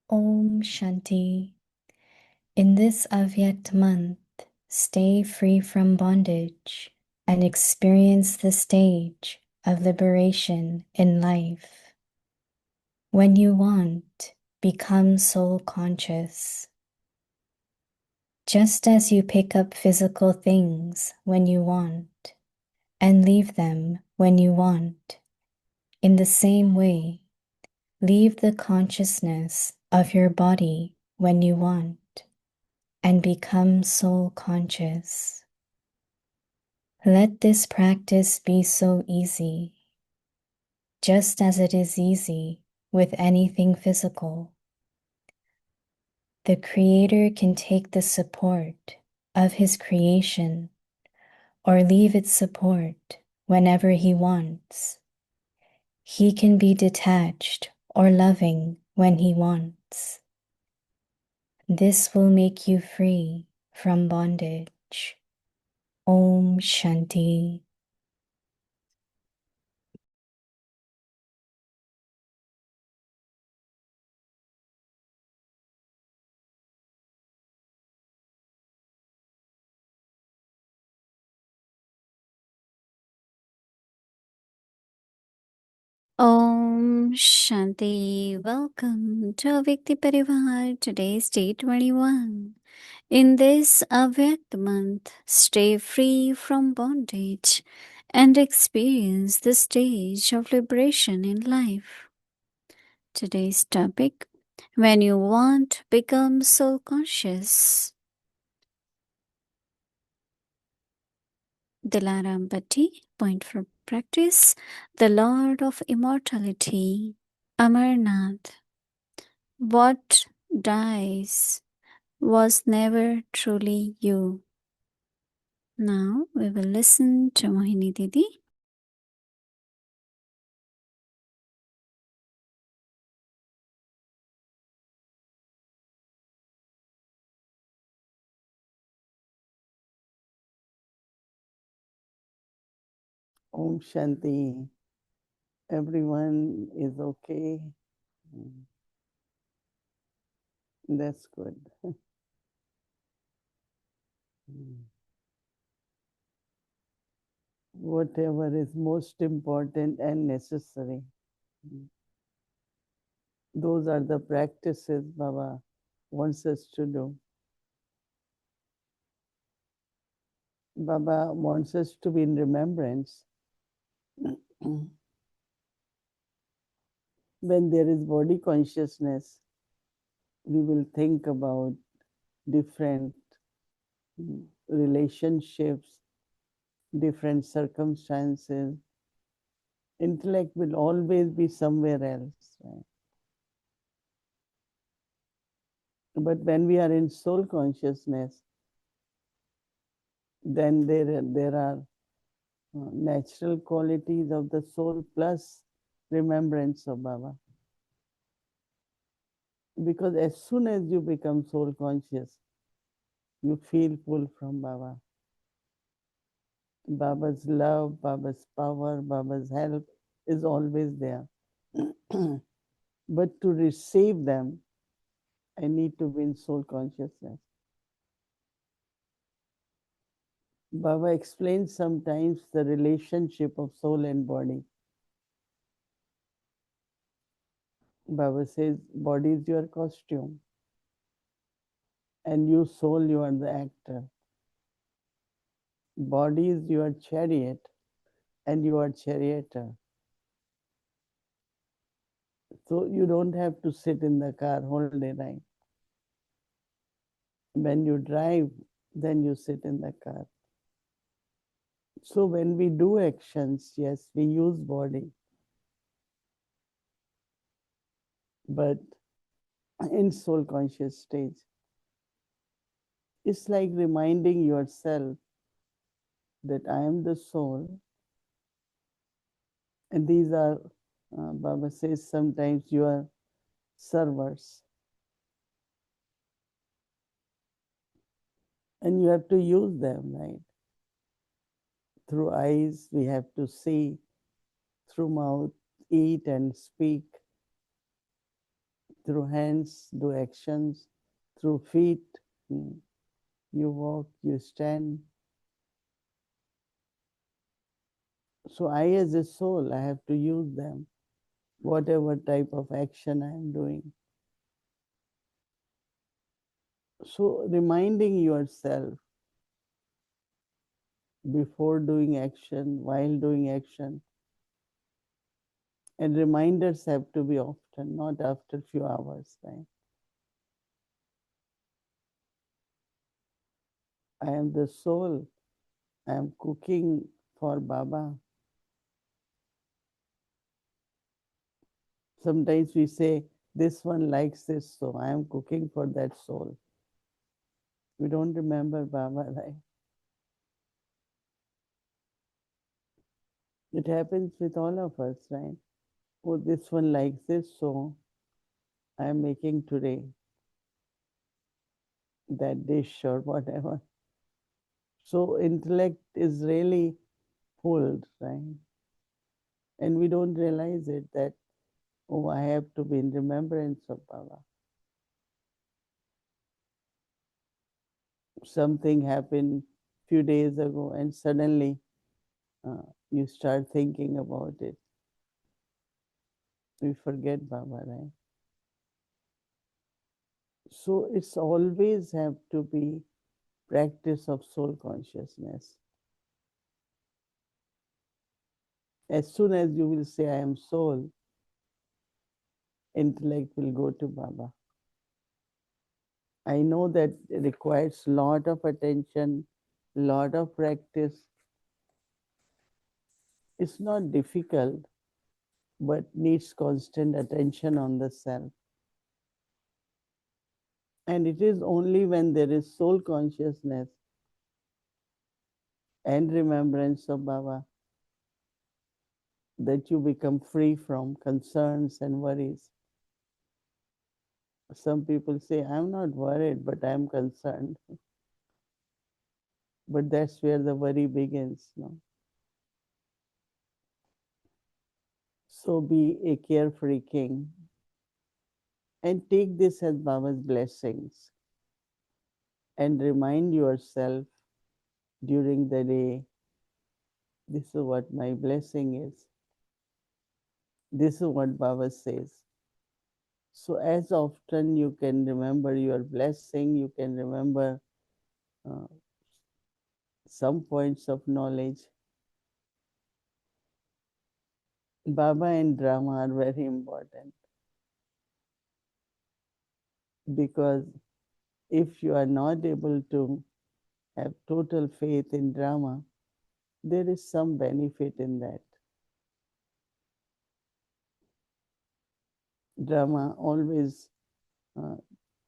Om Shanti. In this Avyakt month, stay free from bondage and experience the stage of liberation in life. When you want, become soul conscious. Just as you pick up physical things when you want and leave them when you want, in the same way, leave the consciousness of your body when you want and become soul conscious. Let this practice be so easy, just as it is easy with anything physical. The Creator can take the support of His creation or leave its support whenever He wants. He can be detached or loving when He wants. This will make you free from bondage. Om Shanti. Om Shanti. Welcome to Avyakti Parivar. Today's day 21. In this Avyakt month, stay free from bondage and experience the stage of liberation in life. Today's topic: when you want, become soul conscious. Dilaram Bhatti, point for practice. The Lord of Immortality, Amarnath. What dies was never truly you. Now we will listen to Mohini Didi. Om Shanti. Everyone is okay. That's good. Whatever is most important and necessary. Those are the practices Baba wants us to do. Baba wants us to be in remembrance. When there is body consciousness, we will think about different relationships, different circumstances. Intellect will always be somewhere else. Right? But when we are in soul consciousness, then there are natural qualities of the soul plus remembrance of Baba. Because as soon as you become soul conscious, you feel pull from Baba. Baba's love, Baba's power, Baba's help is always there. But to receive them, I need to be in soul consciousness. Baba explains sometimes the relationship of soul and body. Baba says, body is your costume, and you, soul, you are the actor. Body is your chariot, and you are charioteer. So you don't have to sit in the car whole day night. When you drive, then you sit in the car. So when we do actions, yes, we use body. But in soul conscious stage, it's like reminding yourself that I am the soul. And these are, Baba says, sometimes you are servers. And you have to use them, right? Through eyes, we have to see. Through mouth, eat and speak. Through hands, do actions. Through feet, you walk, you stand. So I, as a soul, I have to use them, whatever type of action I am doing. So reminding yourself before doing action, while doing action, and reminders have to be often, not after few hours, right? I am the soul. I am cooking for Baba. Sometimes we say, this one likes this, so I am cooking for that soul. We don't remember Baba, right? It happens with all of us, right? Oh, this one likes this, so I am making today that dish or whatever. So intellect is really pulled, right? And we don't realize it that, oh, I have to be in remembrance of Baba. Something happened few days ago and suddenly you start thinking about it. We forget Baba, right? So it's always have to be practice of soul consciousness. As soon as you will say, I am soul, intellect will go to Baba. I know that it requires lot of attention, lot of practice. It's not difficult, but needs constant attention on the self. And it is only when there is soul consciousness and remembrance of Baba that you become free from concerns and worries. Some people say, I'm not worried, but I'm concerned. But that's where the worry begins. No? So be a carefree king and take this as Baba's blessings and remind yourself during the day, this is what my blessing is. This is what Baba says. So as often you can remember your blessing, you can remember uh, some points of knowledge. Baba and drama are very important because if you are not able to have total faith in drama, there is some benefit in that. Drama always uh,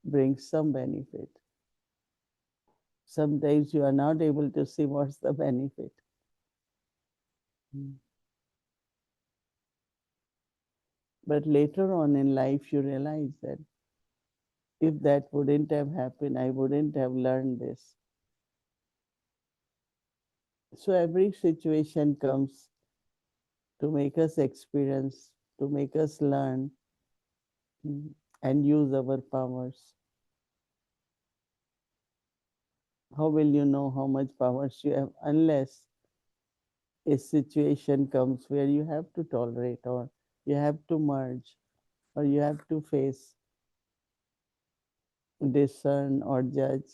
brings some benefit. Sometimes you are not able to see what's the benefit. But later on in life, you realize that if that wouldn't have happened, I wouldn't have learned this. So every situation comes to make us experience, to make us learn and use our powers. How will you know how much powers you have unless a situation comes where you have to tolerate or you have to merge or you have to face, discern or judge.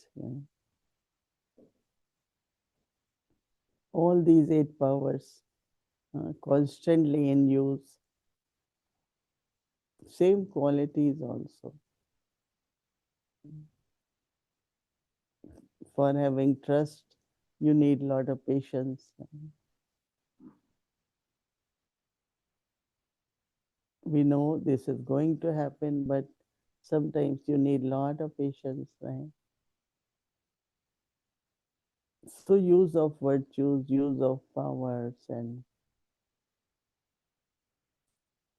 All these eight powers constantly in use. Same qualities also. For having trust, you need a lot of patience. We know this is going to happen, but sometimes you need a lot of patience, right? So use of virtues, use of powers, and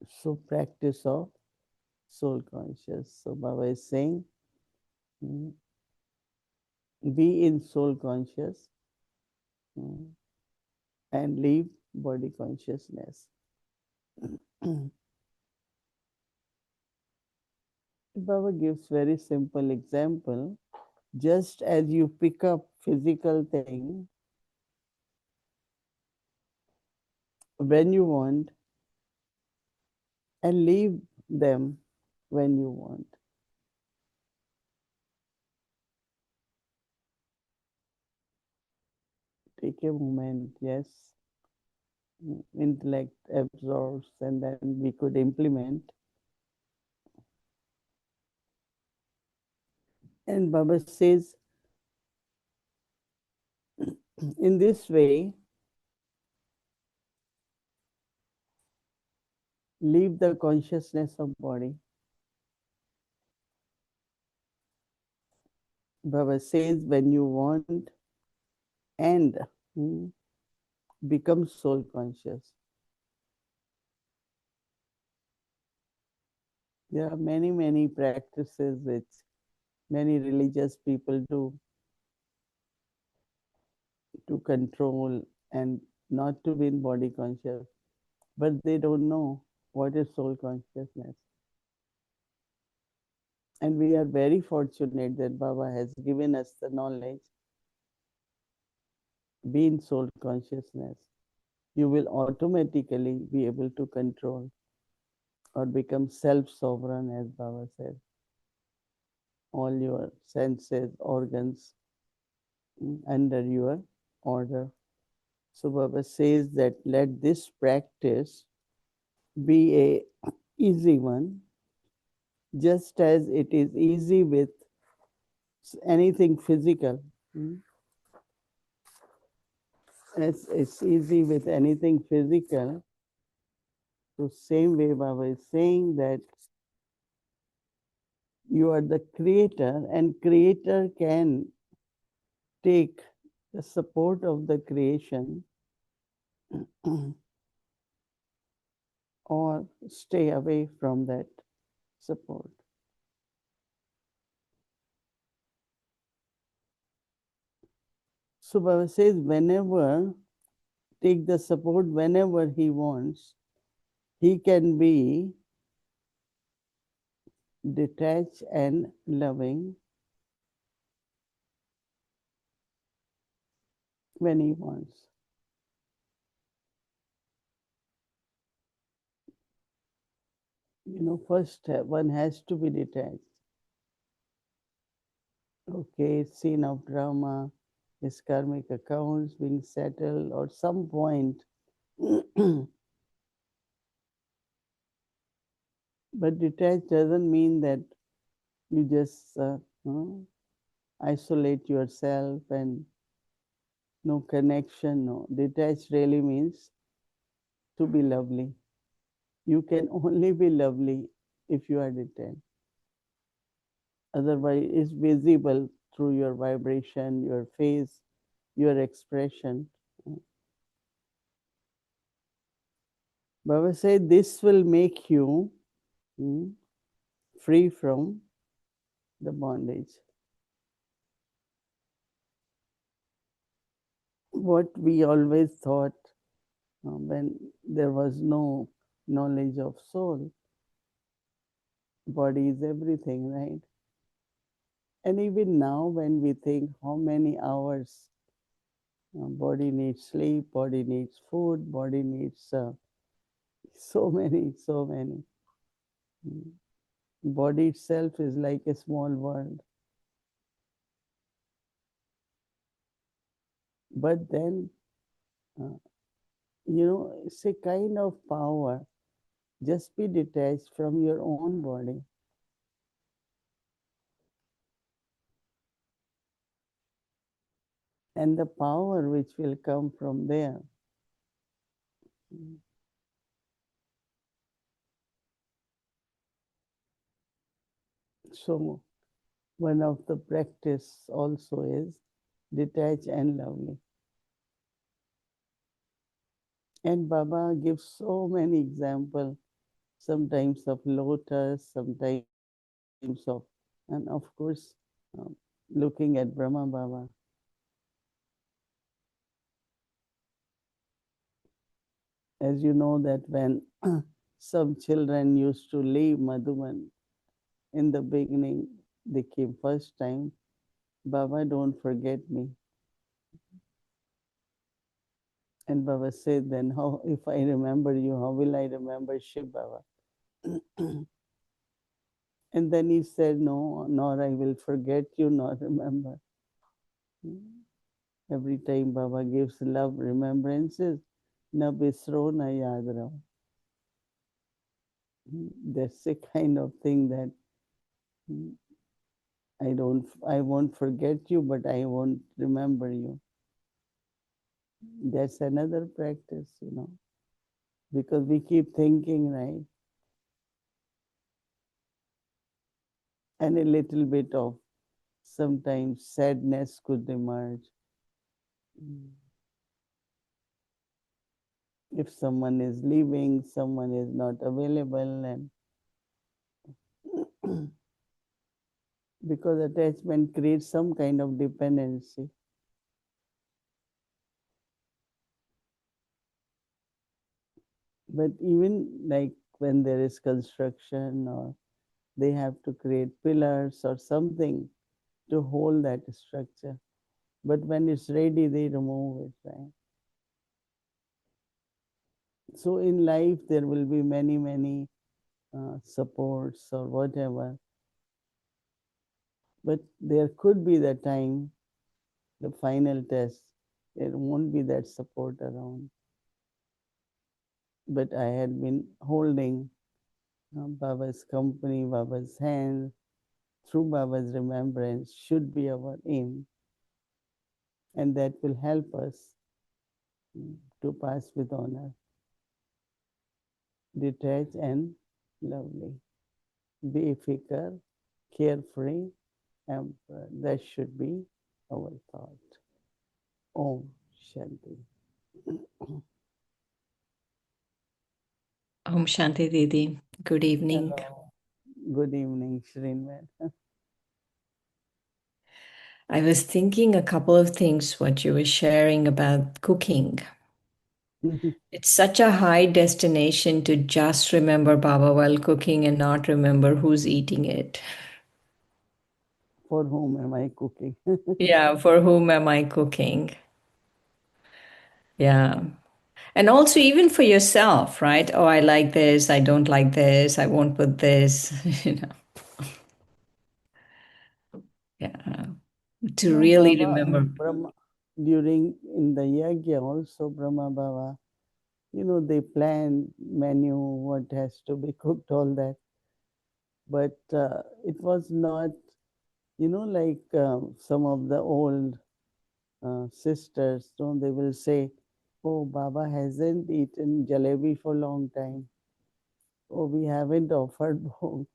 so practice of soul conscious. So Baba is saying, be in soul conscious and leave body consciousness. Baba gives very simple example. Just as you pick up physical thing when you want and leave them when you want. Take a moment, yes. Intellect absorbs and then we could implement. And Baba says, in this way, leave the consciousness of body. Baba says, when you want and become soul conscious. There are many, many practices which many religious people do to control and not to be in body conscious, but they don't know what is soul consciousness. And we are very fortunate that Baba has given us the knowledge. Be in soul consciousness. You will automatically be able to control or become self-sovereign, as Baba said. All your senses, organs under your order. So Baba says that let this practice be a easy one, just as it is easy with anything physical. As it's easy with anything physical, so same way Baba is saying that you are the creator and creator can take the support of the creation or stay away from that support. So Baba says whenever, take the support whenever he wants, he can be detached and loving when he wants. First one has to be detached. Okay, scene of drama, his karmic accounts being settled or some point. But detached doesn't mean that you just isolate yourself and no connection. No, detached really means to be lovely. You can only be lovely if you are detached. Otherwise, it's visible through your vibration, your face, your expression. Baba said this will make you free from the bondage. What we always thought when there was no knowledge of soul, body is everything, right? And even now, when we think how many hours body needs sleep, body needs food, body needs so many, so many. Body itself is like a small world. But then, uh, it's a kind of power. Just be detached from your own body. And the power which will come from there. So, one of the practice also is detach and lovely. And Baba gives so many examples, sometimes of lotus, sometimes of, and of course, looking at Brahma Baba. As you know that when some children used to leave Madhuban In the beginning, they came first time. Baba, don't forget me. And Baba said, then how, if I remember you, how will I remember Shiv Baba? And then he said, no, nor I will forget you, nor remember. Every time Baba gives love remembrances, na bisro na yaad raho. That's a kind of thing that I won't forget you, but I won't remember you. That's another practice, because we keep thinking, right? And a little bit of sometimes sadness could emerge. If someone is leaving, someone is not available, and because attachment creates some kind of dependency. But even like when there is construction, or they have to create pillars or something to hold that structure. But when it's ready, they remove it, right? So in life, there will be many, many supports or whatever. But there could be the time, the final test, there won't be that support around. But I had been holding Baba's company, Baba's hand, through Baba's remembrance should be our aim. And that will help us to pass with honor, detached and lovely. Befikar, carefree, emperor. That should be our thought. Om Shanti. Om Shanti Didi. Good evening. Hello. Good evening, Shrinman. I was thinking a couple of things what you were sharing about cooking. It's such a high destination to just remember Baba while cooking and not remember who's eating it. For whom am I cooking? Yeah, for whom am I cooking? Yeah. And also even for yourself, right? Oh, I like this, I don't like this, I won't put this, you know. Yeah. To No, really Baba, remember. Brahma, during in the yagya also, Brahma Baba, they plan menu, what has to be cooked, all that. But it was not, like some of the old sisters, they will say, oh, Baba hasn't eaten jalebi for a long time. Oh, we haven't offered bhog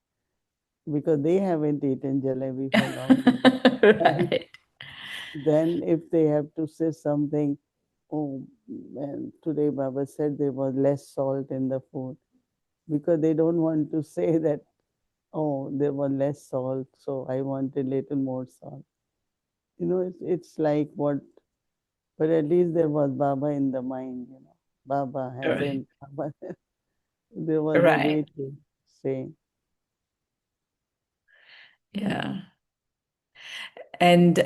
because they haven't eaten jalebi for a long time. And Right. then if they have to say something, oh, man, today Baba said there was less salt in the food, because they don't want to say that, oh, there was less salt, so I wanted little more salt. It's like what, but at least there was Baba in the mind. Baba Right. hasn't, Baba, there was a Right. way to say. Yeah. And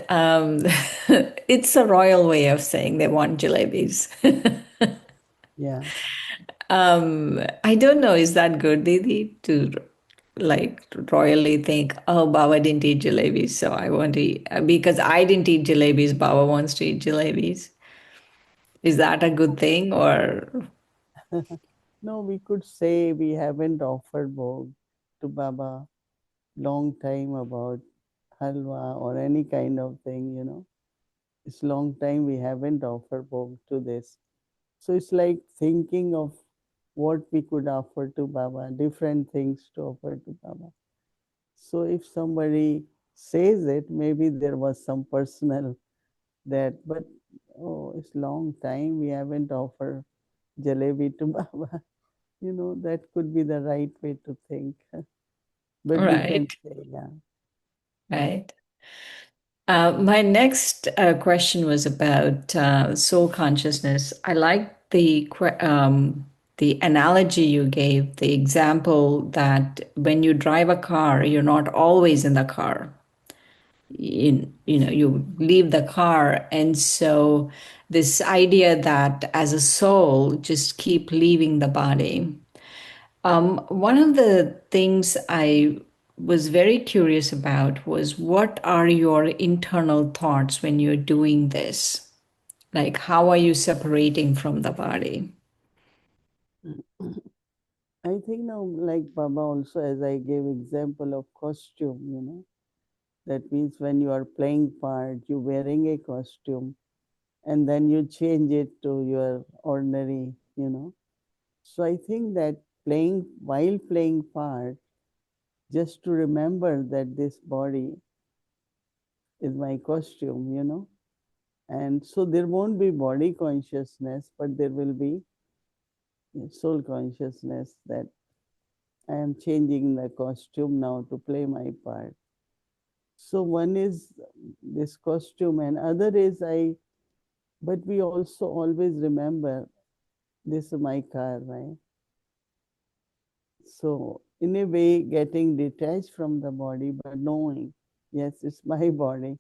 it's a royal way of saying they want jalebis. Yeah. I don't know, is that good, Didi, to like royally think, oh, Baba didn't eat jalebis, so I want to eat, because I didn't eat jalebis, Baba wants to eat jalebis. Is that a good thing or No, we could say we haven't offered bhog to Baba long time about halwa or any kind of thing. It's long time we haven't offered bhog to this. So it's like thinking of what we could offer to Baba, different things to offer to Baba. So if somebody says it, maybe there was some personal that, but oh, it's long time we haven't offered jalebi to Baba. That could be the right way to think. But we can right? say, yeah. Right. My next question was about soul consciousness. I like the the analogy you gave, the example that when you drive a car, you're not always in the car. You leave the car, and so this idea that as a soul just keep leaving the body. One of the things I was very curious about was, what are your internal thoughts when you're doing this? Like, how are you separating from the body? I think now, like Baba also, as I gave example of costume, that means when you are playing part, you're wearing a costume, and then you change it to your ordinary. So I think that while playing part, just to remember that this body is my costume. And so there won't be body consciousness, but there will be soul consciousness that I am changing the costume now to play my part. So one is this costume, and other is but we also always remember this is my car, right? So in a way, getting detached from the body, but knowing, yes, it's my body.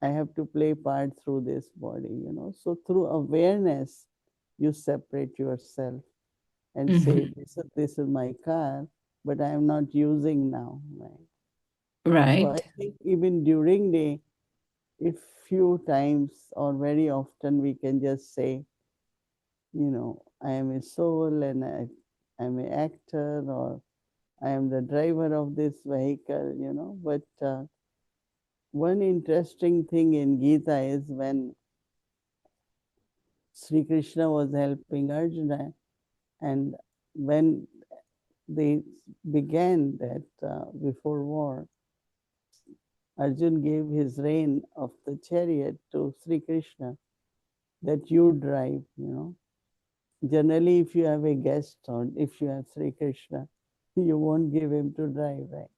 I have to play part through this body. So through awareness, you separate yourself and say, Mm-hmm. this is my car, but I am not using now, right? So I Right. think even during the, if few times or very often we can just say, I am a soul and I'm an actor, or I am the driver of this vehicle. But one interesting thing in Gita is when Sri Krishna was helping Arjuna, and when they began that before war, Arjun gave his rein of the chariot to Sri Krishna, that you drive. Generally, if you have a guest or if you have Sri Krishna, you won't give him to drive, right?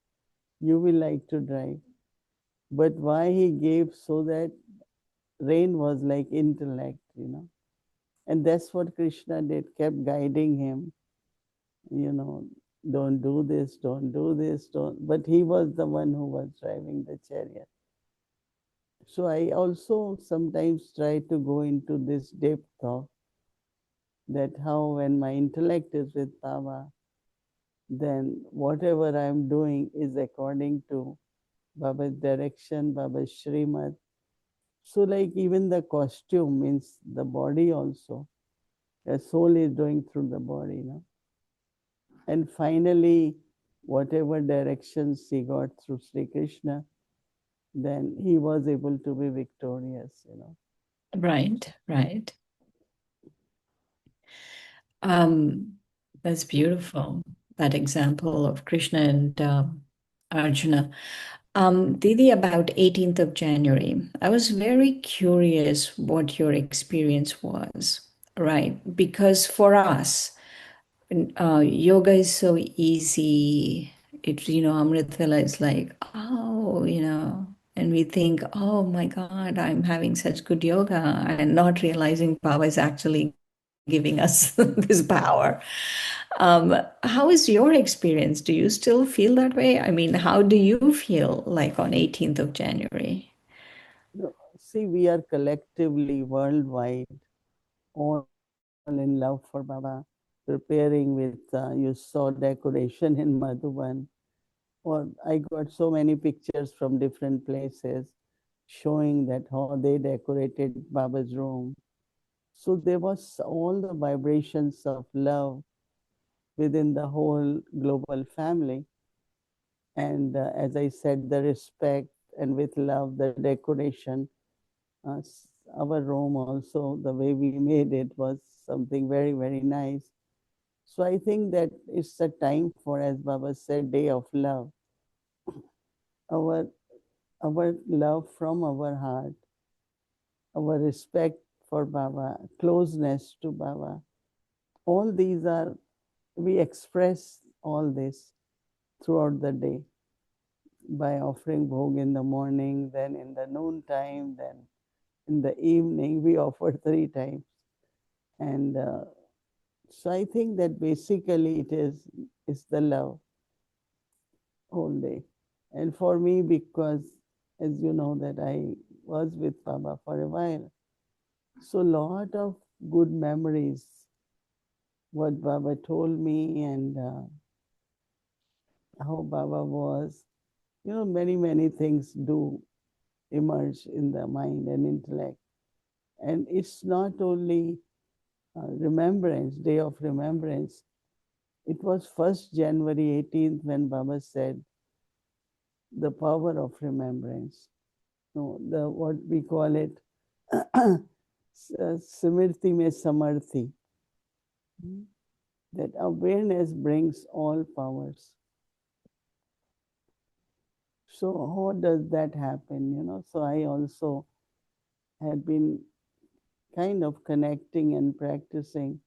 You will like to drive. But why he gave, so that rein was like intellect. And that's what Krishna did, kept guiding him, you know, don't do this, don't do this, don't. But he was the one who was driving the chariot. So I also sometimes try to go into this depth of that, how when my intellect is with Baba, then whatever I'm doing is according to Baba's direction, Baba's Srimad. So like even the costume means the body also. The soul is doing through the body. And finally, whatever directions he got through Sri Krishna, then he was able to be victorious. Right. Right. Um, that's beautiful. That example of Krishna and Arjuna. Didi, about 18th of January, I was very curious what your experience was, right? Because for us, yoga is so easy. Amritala is like, oh, and we think, oh my God, I'm having such good yoga, and not realizing Baba is actually giving us this power. How is your experience? Do you still feel that way? I mean, how do you feel like on 18th of January? No, see, we are collectively worldwide all in love for Baba, preparing with, you saw decoration in Madhuban, or I got so many pictures from different places showing that how they decorated Baba's room. So there was all the vibrations of love within the whole global family. And as I said, the respect, and with love, the decoration. Our room also, the way we made it was something very, very nice. So I think that it's a time for, as Baba said, day of love. Our our love from our heart, our respect for Baba, closeness to Baba. All these are, we express all this throughout the day by offering bhog in the morning, then in the noon time, then in the evening. We offer 3 times. And So I think that basically it's the love whole day. And for me, because as you know that I was with Baba for a while, so lot of good memories, what Baba told me and how Baba was. Many things do emerge in the mind and intellect. And it's not only remembrance, day of remembrance. It was 1st January 18th when Baba said the power of remembrance. No, the what we call it, Simirti me Samarthi. That awareness brings all powers. So how does that happen? So I also had been kind of connecting and practicing,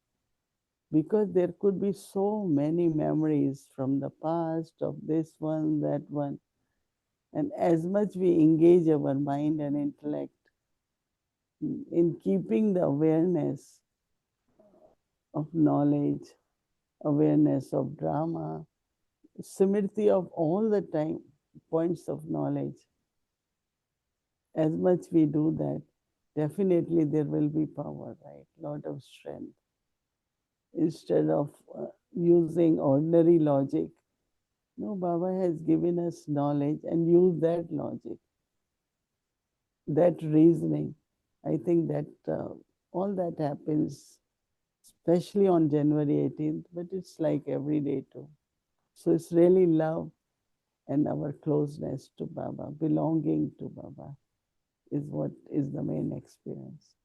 because there could be so many memories from the past of this one, that one. And as much we engage our mind and intellect in keeping the awareness of knowledge, awareness of drama, simriti of all the time points of knowledge, as much we do that, definitely there will be power, right? Lot of strength. Instead of using ordinary logic, no, Baba has given us knowledge and use that logic, that reasoning. I think that all that happens, especially on January 18th, but it's like every day too. So it's really love and our closeness to Baba, belonging to Baba is what is the main experience.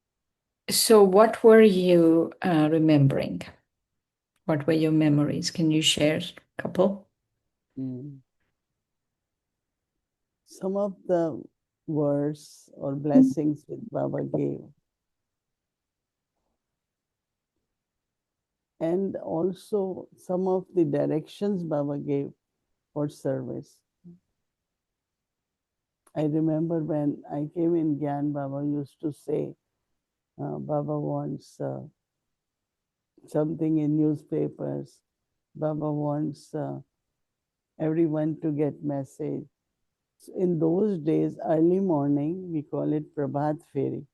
So, what were you remembering? What were your memories? Can you share a couple? Some of the words or blessings which Baba gave, and also some of the directions Baba gave for service. I remember when I came in Gyan, Baba used to say, Baba wants something in newspapers. Baba wants everyone to get message. So in those days, early morning, we call it Prabhat Feri.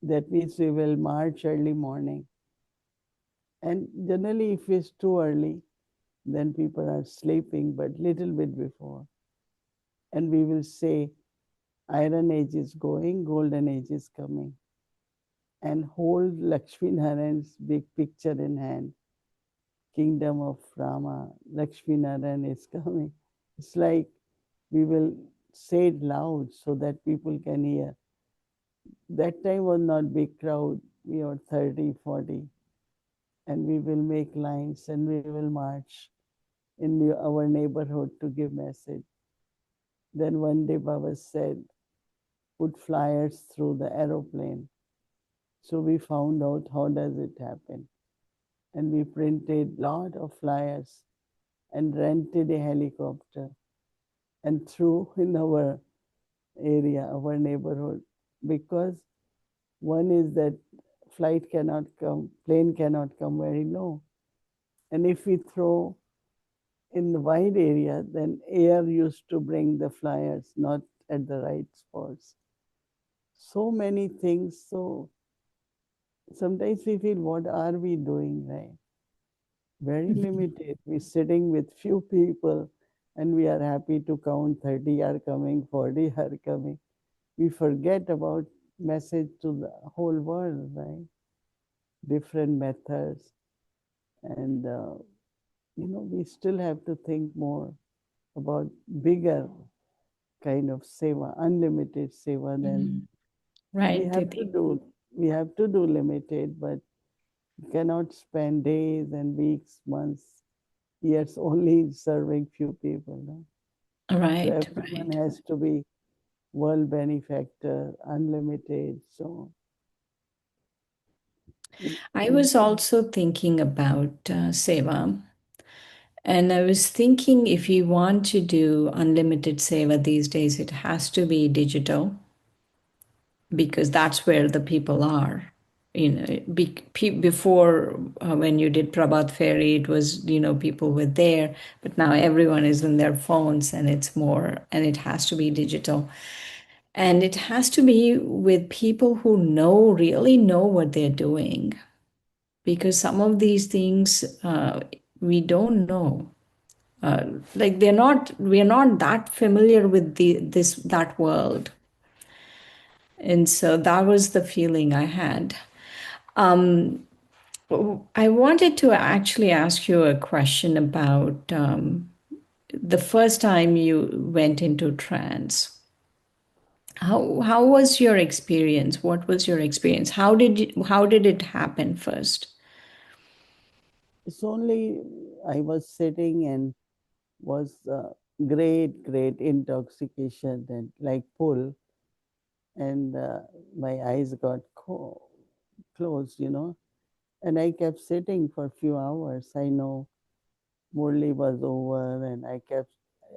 That means we will march early morning. And generally, if it's too early, then people are sleeping, but little bit before. And we will say, Iron Age is going, Golden Age is coming. And hold Lakshmi Narayan's big picture in hand. Kingdom of Rama, Lakshmi Narayan is coming. It's like we will say it loud so that people can hear. That time was not big crowd. We were 30, 40. And we will make lines and we will march in our neighborhood to give message. Then one day Baba said, put flyers through the aeroplane. So we found out how does it happen. And we printed lot of flyers and rented a helicopter and threw in our area, our neighborhood, because one is that flight cannot come, plane cannot come very low. And if we throw in the wide area, then air used to bring the flyers, not at the right spots. So many things. So sometimes we feel, what are we doing, right? Very limited. We're sitting with few people and we are happy to count 30 are coming, 40 are coming. We forget about message to the whole world, right? Different methods. And, we still have to think more about bigger kind of seva, unlimited seva. Then we Right, have to Didi. do, we have to do limited, but you cannot spend days and weeks, months, years only serving few people. No? So Right, everyone right. has to be world benefactor, unlimited. So I was also thinking about seva. And I was thinking if you want to do unlimited seva these days, it has to be digital because that's where the people are. before when you did Prabhat Ferry, it was, people were there, but now everyone is in their phones and it's more, and it has to be digital. And it has to be with people who really know what they're doing. Because some of these things we don't know. Like we're not that familiar with that world. And so that was the feeling I had. I wanted to actually ask you a question about the first time you went into trance. How was your experience? What was your experience? How did it happen first? It's only I was sitting and was great intoxication and like pull, and my eyes got closed, and I kept sitting for a few hours. I know Murli was over, and I kept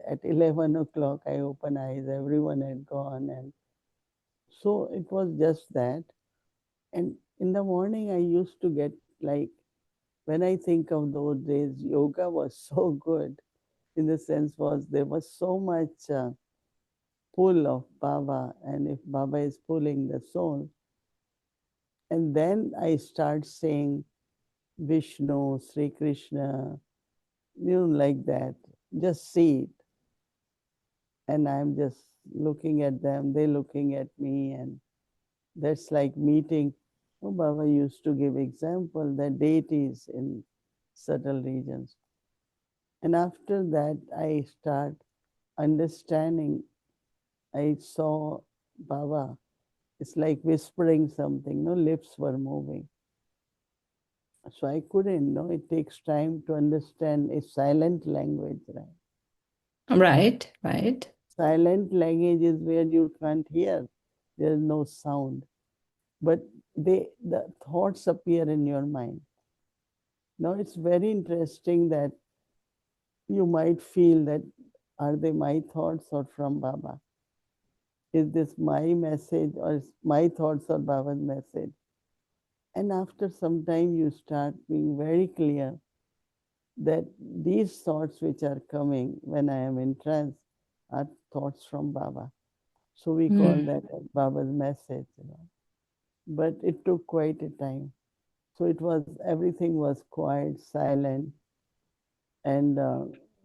at 11 o'clock. I opened eyes, everyone had gone, and so it was just that. And in the morning, I used to get like, when I think of those days, yoga was so good. In the sense was there was so much pull of Baba, and if Baba is pulling the soul, and then I start saying Vishnu, Sri Krishna, like that. Just see it, and I'm just looking at them. They looking at me, and that's like meeting. Oh, Baba used to give example that deities in subtle regions. And after that, I start understanding. I saw Baba. It's like whispering something. No lips were moving. So I couldn't. No, it takes time to understand a silent language, right? Right, right. Silent language is where you can't hear. There is no sound, but the thoughts appear in your mind. Now it's very interesting that you might feel that, are they my thoughts or from Baba? Is this my message or is my thoughts or Baba's message? And after some time, you start being very clear that these thoughts which are coming when I am in trance are thoughts from Baba. So we call Mm. that as Baba's message. But it took quite a time. So it was, everything was quiet, silent, and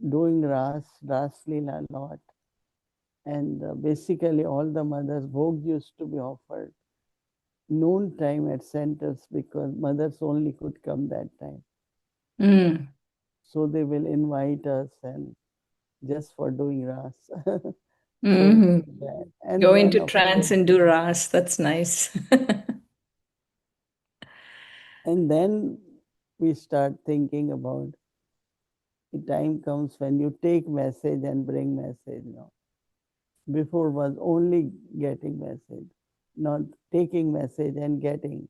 doing Ras Leela a lot. And basically, all the mothers' bhog used to be offered noon time at centers because mothers only could come that time. Mm. So they will invite us and just for doing Ras. So we Hmm. do that. And Go then, into of trance course, and do Ras. That's nice. and then we start thinking about the time comes when you take message and bring message. Before was only getting message, not taking message and getting.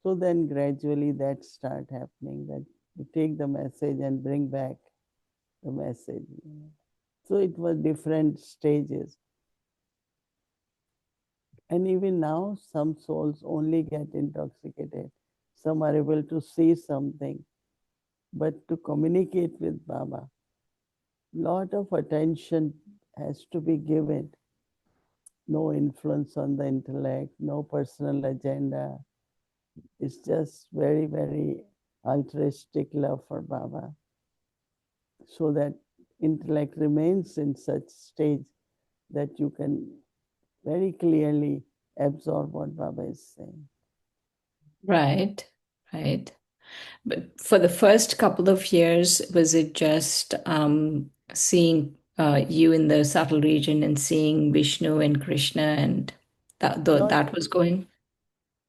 So then gradually that start happening, that you take the message and bring back the message. So it was different stages. And even now, some souls only get intoxicated. Some are able to see something, but to communicate with Baba, lot of attention has to be given. No influence on the intellect, no personal agenda. It's just very altruistic love for Baba, so that intellect remains in such stage that you can very clearly absorb what Baba is saying. Right, right. But for the first couple of years, was it just seeing you in the subtle region and seeing Vishnu and Krishna, and Not that was going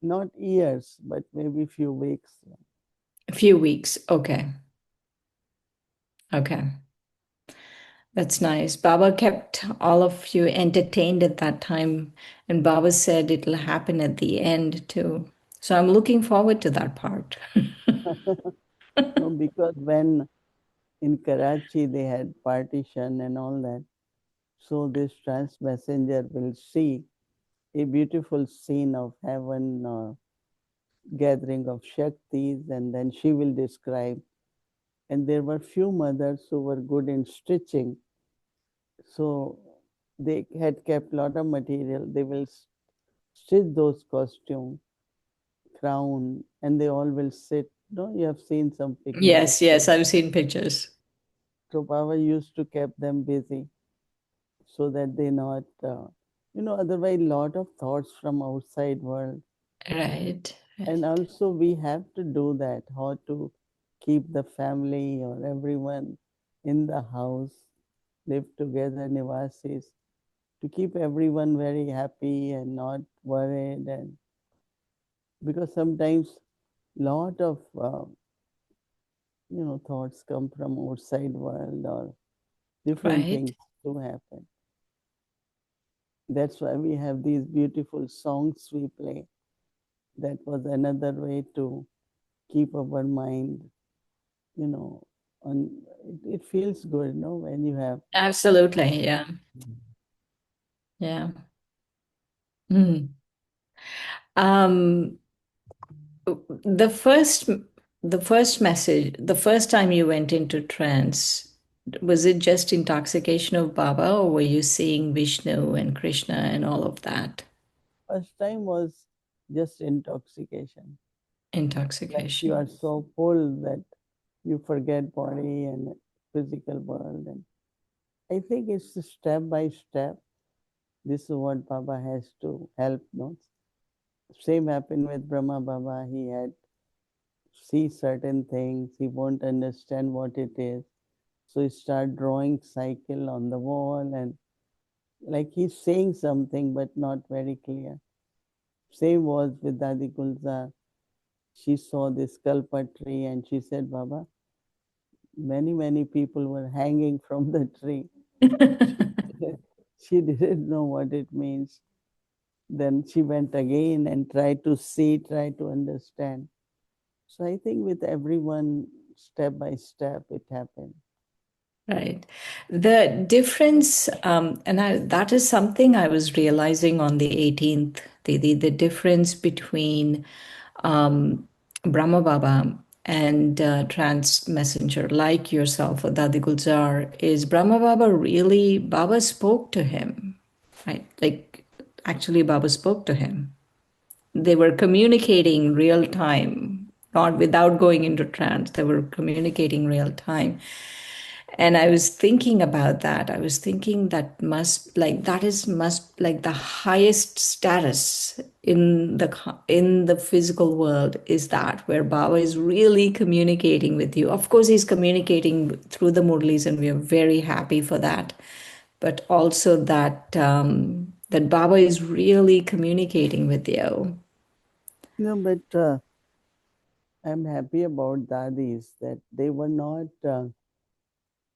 not years, but maybe few weeks. a few weeks? Okay, okay. That's nice. Baba kept all of you entertained at that time, and Baba said it'll happen at the end too. So I'm looking forward to that part. No, because when in Karachi they had partition and all that, so this trans messenger will see a beautiful scene of heaven, gathering of Shaktis, and then she will describe. And there were few mothers who were good in stitching, so they had kept lot of material. They will stitch those costumes, crown, and they all will sit. No, you have seen some Yes, yes, pictures. I've seen pictures. So Baba used to keep them busy so that they not, otherwise lot of thoughts from outside world. Right, And right, also we have to do that, how to keep the family or everyone in the house, live together, Nivasis, to keep everyone very happy and not worried. And because sometimes lot of thoughts come from outside world or different right. things to happen. That's why we have these beautiful songs we play. That was another way to keep our mind, you know, on. It feels good, when you have. Absolutely, yeah, yeah. Hmm. Um, the first, the first message, the first time you went into trance, was it just intoxication of Baba, or were you seeing Vishnu and Krishna and all of that? First time was just intoxication. Like you Intoxication, are so full that you forget body and physical world. And I think it's step by step. This is what Baba has to help. No, same happened with Brahma Baba. He had see certain things. He won't understand what it is. So he start drawing cycle on the wall, and like he's saying something but not very clear. Same was with Dadi Gulzar. She saw this kalpa tree and she said, Baba, many people were hanging from the tree. She didn't know what it means. Then she went again and tried to see, try to understand. So I think with everyone, step by step, it happened. right. The difference, that is something I was realizing on the 18th, the difference between Brahma Baba and trans messenger like yourself or Dadi Gulzar is Brahma Baba really, Baba spoke to him, right? Like actually Baba spoke to him. They were communicating real time, not without going into trance. They were communicating real time. And I was thinking about that. I was thinking that is must like the highest status in the physical world is that where Baba is really communicating with you. Of course, he's communicating through the Murlis, and we are very happy for that. But also that Baba is really communicating with you. No, but I'm happy about Dadis that they were not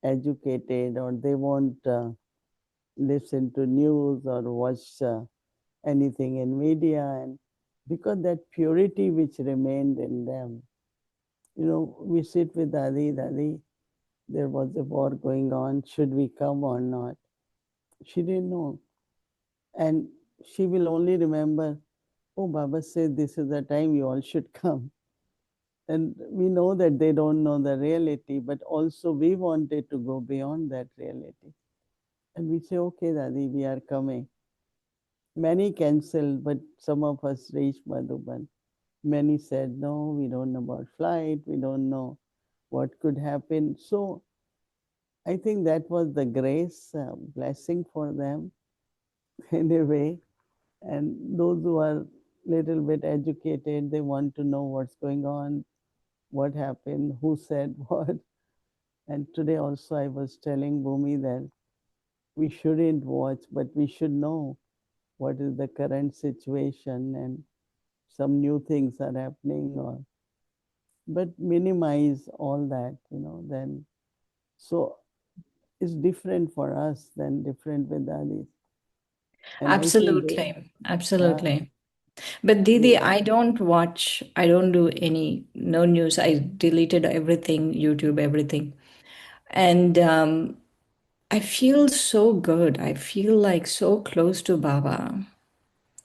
educated or they won't listen to news or watch anything in media, and because that purity which remained in them. We sit with Dadi, there was a war going on, should we come or not? She didn't know. And she will only remember, oh, Baba said this is the time you all should come. And we know that they don't know the reality, but also we wanted to go beyond that reality. And we say, okay, Dadi, we are coming. Many canceled, but some of us reached Madhuban. Many said, no, we don't know about flight, we don't know what could happen. So I think that was the grace, blessing for them in a way. And those who are little bit educated, they want to know what's going on, what happened, who said what. And today also I was telling Bhumi that we shouldn't watch, but we should know what is the current situation and some new things are happening, or but minimize all that, then so it's different for us than different with others. And I think they, Absolutely. yeah, Absolutely. But they Didi, I don't watch, I don't do no news. I deleted everything, YouTube, everything. And I feel so good. I feel like so close to Baba.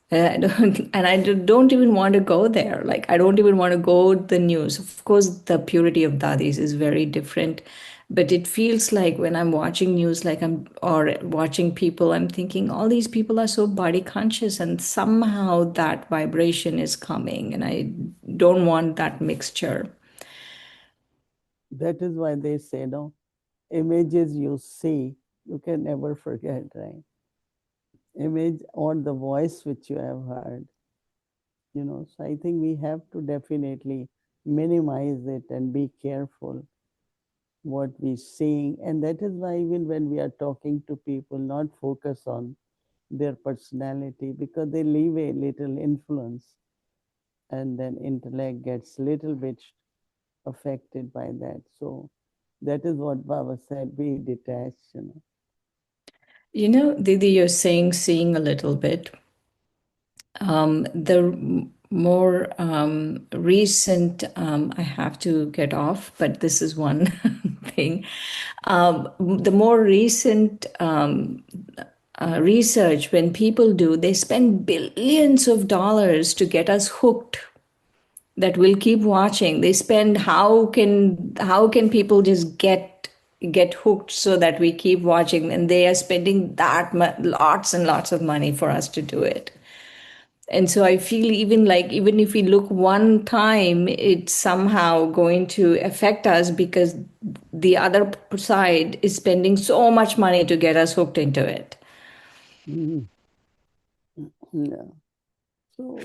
And I don't even want to go there. Like, I don't even want to go the news. Of course, the purity of dadis is very different, but it feels like when I'm watching news, like or watching people, I'm thinking all these people are so body conscious, and somehow that vibration is coming, and I don't want that mixture. That is why they say, no, images you see, you can never forget, right? Image or the voice which you have heard, So I think we have to definitely minimize it and be careful what we seeing. And that is why even when we are talking to people, not focus on their personality, because they leave a little influence, and then intellect gets little bit affected by that. So that is what Baba said, be detached. Didi, you're saying seeing a little bit. The more recent, I have to get off, but this is one thing. The more recent research, when people do, they spend billions of dollars to get us hooked. That we'll keep watching. They spend how can people just get hooked so that we keep watching, and they are spending lots and lots of money for us to do it. And so I feel even if we look one time, it's somehow going to affect us because the other side is spending so much money to get us hooked into it. Mhm. Yeah. So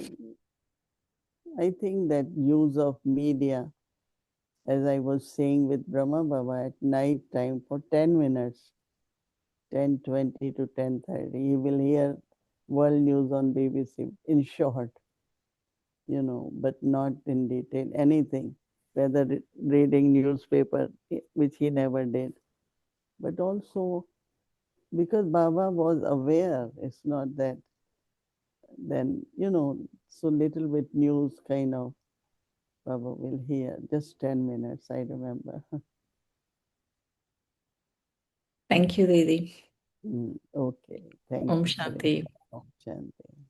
I think that use of media, as I was saying with Brahma Baba, at night time for 10 minutes, 10:20 to 10:30, you will hear world news on BBC in short, but not in detail anything, whether reading newspaper, which he never did, but also because Baba was aware. It's not that then, so little bit news kind of Baba will hear, just 10 minutes, I remember. Thank you, Didi. Okay, thank Om you, Shanti. Surekha. Om Shanti.